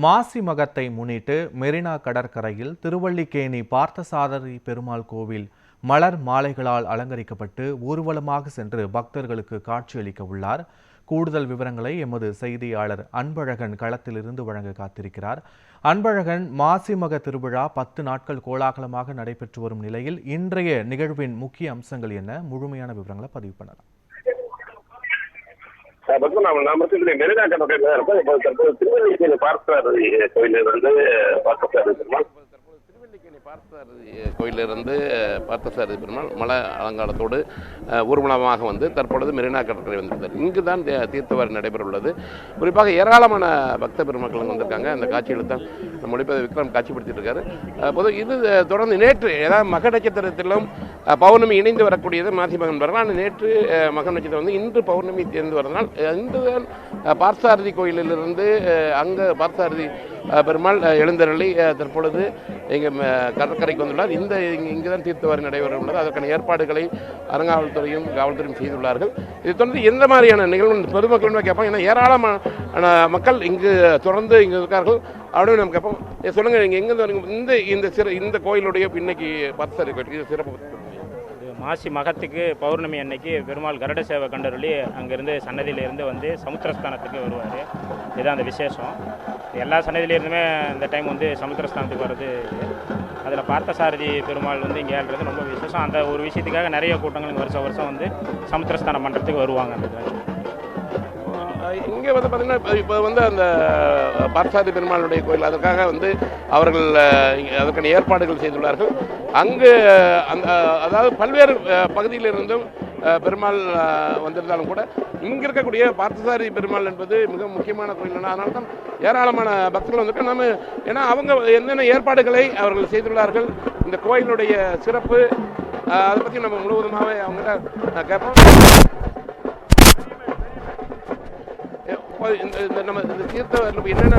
மாசி மகத்தை முன்னிட்டு மெரினா கடற்கரையில் திருவல்லிக்கேணி பார்த்தசாரதி பெருமாள் கோவில் மலர் மாலைகளால் அலங்கரிக்கப்பட்டு ஊர்வலமாக சென்று பக்தர்களுக்கு காட்சியளிக்க உள்ளார். கூடுதல் விவரங்களை எமது செய்தியாளர் அன்பழகன் களத்திலிருந்து வழங்க காத்திருக்கிறார். அன்பழகன், மாசிமக திருவிழா 10 நாட்கள் கோலாகலமாக நடைபெற்று வரும் நிலையில் இன்றைய நிகழ்வின் முக்கிய அம்சங்கள் என்ன? முழுமையான விவரங்களை பதிவு பண்ணலாம். மெரினா கடற்கரையில் இருக்கும். இப்போ தற்போது திருவல்லிக்கேணி பார்த்தசாரதி கோயிலிருந்து பார்த்தசாரதி பெருமாள் மலை அலங்காரத்தோடு ஊர்வலமாக வந்து தற்பொழுது மெரினா கடற்கரை வந்திருந்தார். இங்கு தான் தீர்த்தவாரி நடைபெற உள்ளது. குறிப்பாக ஏராளமான பக்த பெருமக்கள் வந்திருக்காங்க. அந்த காட்சிகளை தான் மொழிபெயர் விக்ரம் காட்சிப்படுத்திட்டு இருக்காரு. பொது இது தொடர்ந்து நேற்று ஏதாவது மக நட்சத்திரத்திலும் பௌர்ணமி இணைந்து வரக்கூடியது மாசி மகன் வரலாம். ஆனால் நேற்று மக நட்சத்திரம் வந்து இன்று பௌர்ணமி தேர்ந்து வரனால் இன்று தான் பார்த்தசாரதி கோயிலிலிருந்து அங்கே பார்த்தசாரதி பெருமாள் எழுந்தருளி தற்பொழுது இங்கே கடற்கரைக்கு வந்துள்ளார். இங்கு தான் தீர்த்தவாரி நடைபெற உள்ளது. அதற்கான ஏற்பாடுகளை அரங்காவல்துறையும் காவல்துறையும் செய்துள்ளார்கள். இது தொடர்ந்து எந்த மாதிரியான நிகழ்வு பொதுமக்கள் கேட்பாங்க. ஏன்னா ஏராளமான மக்கள் இங்கு தொடர்ந்து இங்கு இருக்கார்கள். அப்படியே நம்ம கேட்போம், சொல்லுங்க, நீங்கள் எங்கேருந்து வரீங்க? இந்த கோயிலுடைய இன்னைக்கு பார்த்தசாரதி கோயிலுக்கு சிறப்பு. மாசி மகத்துக்கு பௌர்ணமி அன்னைக்கு பெருமாள் கருட சேவை கண்டருளி அங்கேருந்து சன்னதியிலேருந்து வந்து சமுத்திரஸ்தானத்துக்கு வருவார். இதுதான் அந்த விசேஷம். எல்லா சன்னதியிலேருந்துமே இந்த டைம் வந்து சமுத்திரஸ்தானத்துக்கு வர்றது. அதில் பார்த்தசாரதி பெருமாள் வந்து இங்கே ஏழுறது ரொம்ப விசேஷம். அந்த ஒரு விஷயத்துக்காக நிறைய கூட்டங்கள் வருஷம் வந்து சமுத்திரஸ்தானம் பண்ணுறதுக்கு வருவாங்க. அந்த இங்கே வந்து பார்த்தீங்கன்னா இப்போ வந்து அந்த பார்த்தசாரதி பெருமாளுடைய கோயில் அதற்காக வந்து அவர்கள் அதற்கான ஏற்பாடுகள் செய்துள்ளார்கள். அங்கு அந்த அதாவது பல்வேறு பகுதியிலிருந்தும் பெருமாள் வந்திருந்தாலும் கூட இங்கே இருக்கக்கூடிய பார்த்தசாரதி பெருமாள் என்பது மிக முக்கியமான கோயில். அதனால தான் ஏராளமான பக்தர்கள் வந்திருக்காங்க. நம்ம ஏன்னா அவங்க என்னென்ன ஏற்பாடுகளை அவர்கள் செய்துள்ளார்கள், இந்த கோயிலுடைய சிறப்பு, அதை பற்றி நம்ம முழுவதுமாகவே அவங்ககிட்ட கேட்போம். நம்ம தீர்த்தவாரியில் என்னென்ன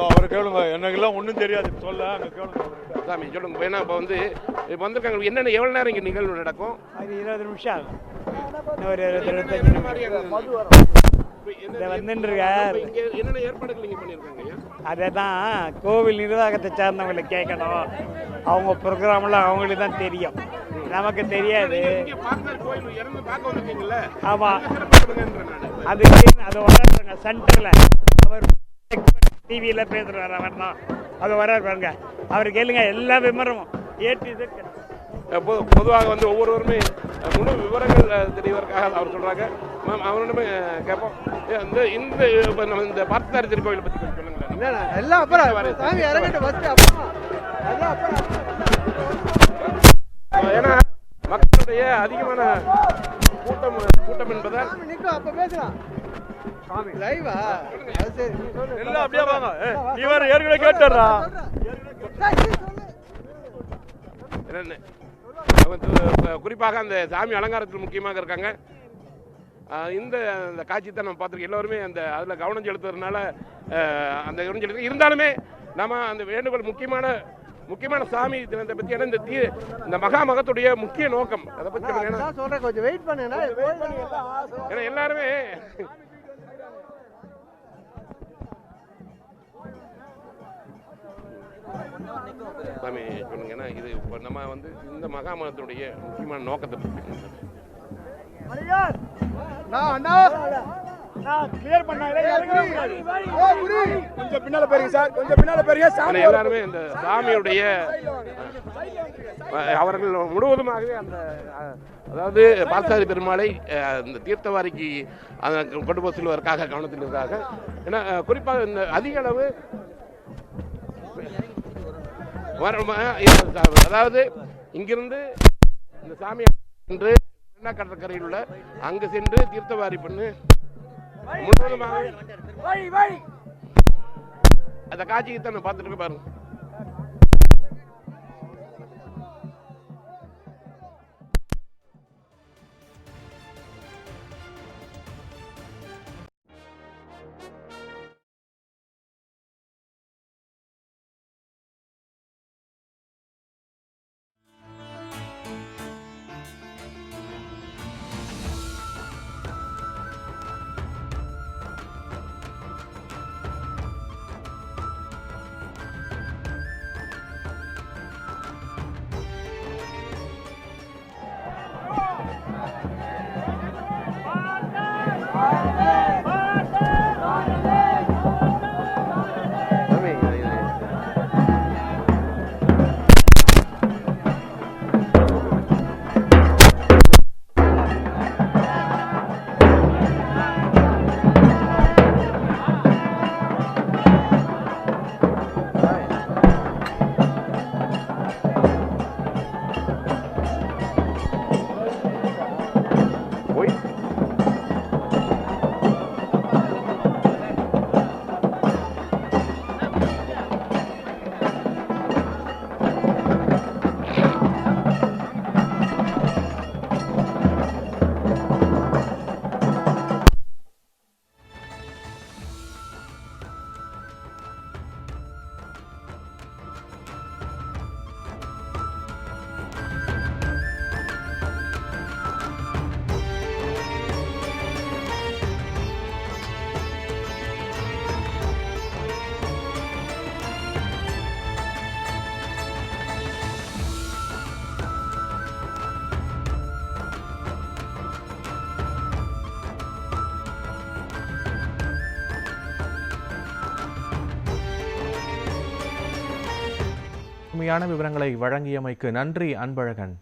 அவர் கேளுங்க, எனக்கெல்லாம் ஒன்றும் தெரியாது, சொல்ல அங்கே கேளுங்க சாமி, சொல்லுங்க. ஏன்னா இப்போ வந்திருக்காங்க, என்னென்ன எவ்வளோ நேரம் இங்கே நிகழ்வு நடக்கும்? அது 20 நிமிஷம் ஆகும். ஒரு 25 என்னென்ன ஏற்பாடுகள் நீங்கள் பண்ணியிருக்காங்க? அதை தான் கோவில் நிர்வாகத்தை சார்ந்தவங்களை கேட்கணும். அவங்க ப்ரோக்ராம்லாம் அவங்களுக்கு தான் தெரியும், நமக்கு தெரியாது. ஆமா, அது அது வர்றாங்க சென்டர்ல, அவர் டிவியில் பேசுறாரு, அவர் தான் அது வர்றாரு பாருங்க. அவர் கேளுங்க, எல்லா விவரமும் ஏற்றி இது. பொதுவாக வந்து ஒவ்வொருவருமே முழு விவரங்கள் தெரியவதற்காக அவர் சொல்றாங்க. அவனுமே கேட்போம். இந்த பார்த்தசாரதி திருக்கோயில் பற்றி சொல்லுங்களேன். எல்லாம் அப்புறம் சாமி இறங்கிட்டு ஃபர்ஸ்ட் அப்புறம் ஏன்னா மக்களுடைய அதிகமான கூட்டம் என்பதால் அப்ப பேசலாம். லைவா? சரி, எல்லாம் அப்படியே வாங்க. நீ வேற ஏற்கனவே கேட்டறா. குறிப்பாக அந்த சாமி அலங்காரத்தில் முக்கியமாக இருக்காங்க. இந்த காட்சி தான் நம்ம பார்த்துருக்கோம். எல்லோருமே அந்த அதில் கவனம் செலுத்துறதுனால அந்த கவனம் செலுத்து இருந்தாலுமே நம்ம அந்த வேண்டுகோள் முக்கியமான சாமி தினத்தை பற்றி இந்த மகாமகத்துடைய முக்கிய நோக்கம் அதை பற்றி சொல்றேன். கொஞ்சம் வெயிட் பண்ணுங்க. ஏன்னா எல்லாருமே சாமி சொல்லுங்க. ஏன்னா இது இப்போ நம்ம வந்து இந்த மகாமகத்துடைய முக்கியமான நோக்கத்தை பற்றி கொஞ்சம் பின்னால போறீங்க சார், கொஞ்சம் பின்னால போறீங்க. எல்லாருமே இந்த சாமியுடைய அவர்கள் முழுவதுமாகவே அந்த அதாவது பார்த்தசாரதி பெருமாளை இந்த தீர்த்தவாரிக்கு கொண்டு போய் செல்வதற்காக கவனத்தில் இருக்காங்க. ஏன்னா குறிப்பாக இந்த அதிக அளவு அதாவது இங்கிருந்து இந்த சாமி சென்று கடற்கரையில் உள்ள அங்கு சென்று தீர்த்தவாரி பண்ணு முழுவதுமாக அந்த காட்சியை தான் பார்த்துட்டு பாருங்க. போய் உண்மையான விவரங்களை வழங்கியமைக்கு நன்றி அன்பழகன்.